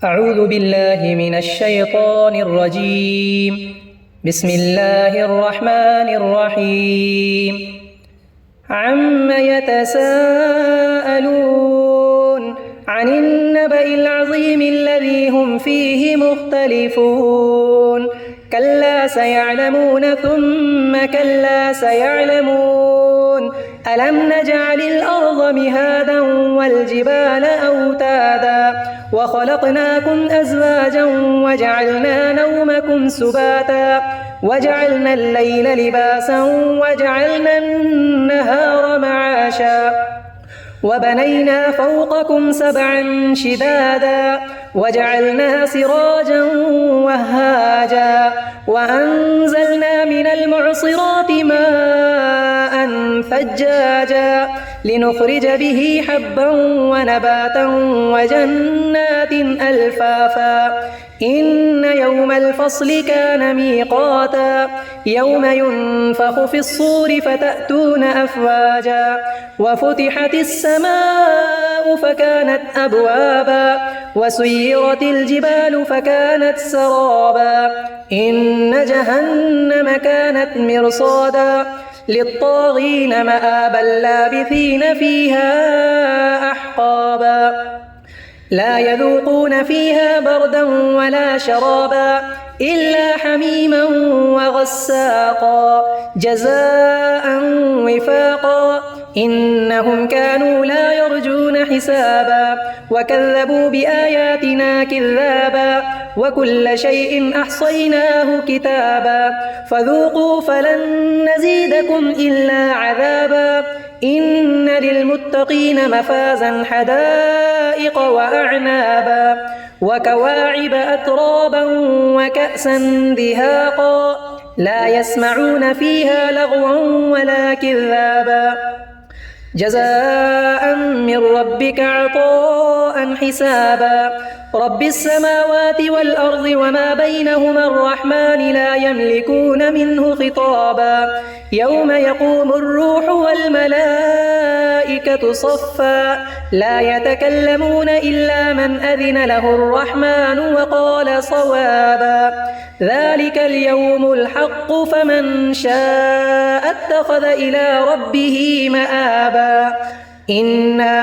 أعوذ بالله من الشيطان الرجيم. بسم الله الرحمن الرحيم. عم يتساءلون عن النبأ العظيم الذي هم فيه مختلفون. كلا سيعلمون ثم كلا سيعلمون. ألم نجعل الأرض مهادا والجبال أوتادا وخلقناكم أزواجا وجعلنا نومكم سباتا وجعلنا الليل لباسا وجعلنا النهار معاشا وبنينا فوقكم سبعا شدادا وجعلنا سراجا وهاجا وأنزلنا من المعصرات ماء ثجاجا لنخرج به حبا ونباتا وجنات ألفافا. إن يوم الفصل كان ميقاتا يوم ينفخ في الصور فتأتون أفواجا وفتحت السماء فكانت أبوابا وسيرت الجبال فكانت سرابا. إن جهنم كانت مرصادا للطاغين مآبا لابثين فيها أحقابا. لا يذوقون فيها بردا ولا شرابا إلا حميما وغساقا جزاء وفاقا. إنهم كانوا لا يرجون حسابا وكذبوا بآياتنا كذابا وكل شيء أحصيناه كتابا فذوقوا فلن نزيدكم إلا عذابا. إن للمتقين مفازا حدائق وأعنابا وكواعب أترابا وكأسا دهاقا لا يسمعون فيها لغوا ولا كذابا. جزاء من ربك عطاء حسابا. رب السماوات والأرض وما بينهما الرحمن لا يملكون منه خطابا. يوم يقوم الروح والملائكة صفا لا يتكلمون إلا من أذن له الرحمن وقال صوابا. ذلك اليوم الحق فمن شاء اتخذ إلى ربه مآبا. إنا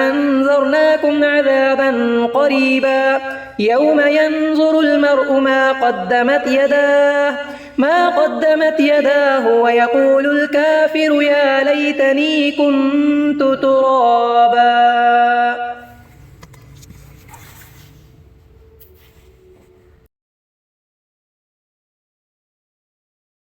أنذرناكم عذابا قريبا يوم ينظر المرء ما قدمت يداه ويقول الكافر يا ليتني كنت ترابا.